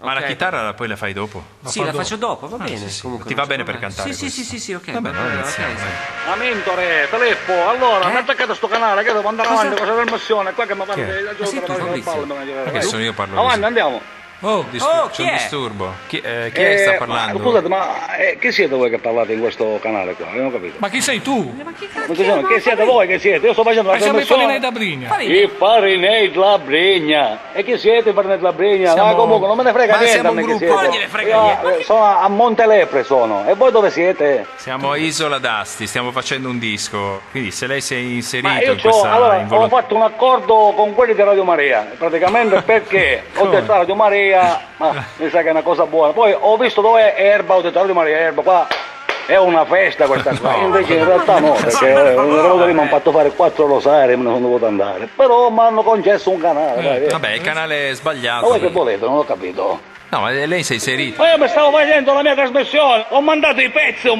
Ma la Ok. chitarra poi la fai dopo? Sì, la faccio dopo, va bene. Comunque, Ti non va bene c'è per problema. cantare Sì, sì, questo? sì, ok. Vabbè, va allora bene, iniziamo, ok. vai. Amintore, Filippo, allora, mi attaccate a sto canale, che devo andare Cosa? avanti con questa trasmissione, qua che mi fanno Chi è? dei Sei tu, Fabrizio? Perché sono io parlo Avanti, così? andiamo. Oh, chi c'è un è? disturbo. Chi è che sta parlando? Scusate, chi siete voi che parlate in questo canale qua? Io non ho capito. Ma chi sei tu? Ma che Chi siete voi che siete? Io sto facendo la Siamo i Farinei trasmissione. da Brigna. I Farinei della Bregna. E chi siete i Farinei della Bregna? Siamo- Ah, comunque non me ne frega Ma niente siamo a un me che gruppo. siete. Non gliene frega Io, niente. sono a Montelepre sono. E voi dove siete? Siamo a Isola d'Asti, stiamo facendo un disco. Quindi se lei si è Ma inserito io in questa allora, ho involontà. fatto un accordo con quelli di Radio Maria, praticamente perché ho detto a Radio Maria, ma mi sa che è una cosa buona. Poi ho visto dove è Erba, ho detto Radio Maria, Erba, qua è una festa questa qua. Invece in realtà no, perché mi hanno fatto fare 4 rosari e me ne sono dovuto andare. Però mi hanno concesso un canale, dai, via. Vabbè, il canale è Ma sbagliato. voi che volete? Non ho capito. No, ma lei si è inserito. Ma io mi stavo facendo la mia trasmissione, ho mandato i pezzi, e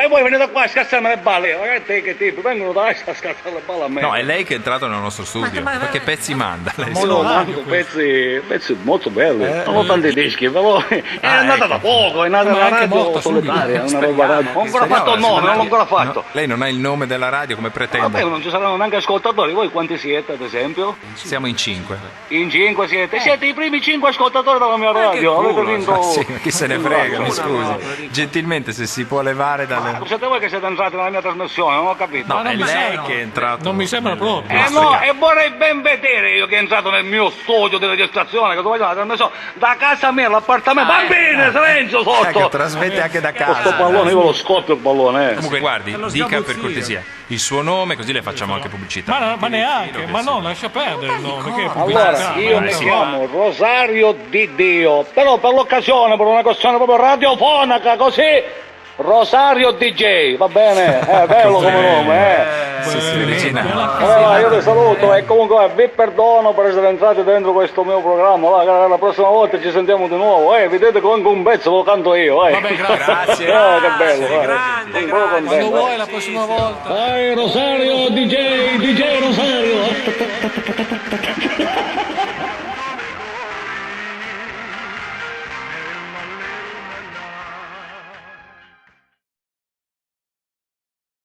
voi venite qua a scassarmi le balle. Ragazzi, che tipo, vengono da a scassare le balle a me. No, è lei che è entrato nel nostro studio. Ma che pezzi manda? Lei Io mando pezzi molto belli, non ho tanti dischi, però è andata da poco, è nata Ma la anche radio molto solitaria, una roba radio. Ho ancora fatto il nome, non l'ho ancora fatto. Lei non ha il nome della radio come Vabbè, pretende? non ci saranno neanche ascoltatori, voi quanti siete ad esempio? Siamo in 5. In 5 siete? Siete i primi 5 ascoltatori della mia radio, avete vinto... Sì, chi se ne frega, mi scusi. Gentilmente, se si può levare dalle. Siete voi che siete entrati nella mia trasmissione, non ho capito. No, non è mi lei sembra. che è entrato. Non mi sembra proprio. No, e vorrei ben vedere io che è entrato nel mio studio di registrazione, che sto facendo la trasmissione, da casa mia all'appartamento. Bambine, silenzio Che sotto! trasmette anche da Sto casa. pallone, io lo scoppio il pallone, Comunque, guardi, lo dica per sgabuzzino. cortesia il suo nome, così le facciamo anche pubblicità. Ma neanche, ma no, lascia perdere il nome. Che Allora, pubblicità? io Ma mi sì. chiamo Rosario di Dio, però per l'occasione, per una questione proprio radiofonica, così, Rosario DJ, va bene? È bello come nome, Allora, io vi saluto e comunque vi perdono per essere entrati dentro questo mio programma, va, la prossima volta ci sentiamo di nuovo, vedete che anche un pezzo lo canto io, Vabbè, grazie. che bello, grande, sono proprio Quando contento. vuoi la prossima volta. Rosario DJ Rosario.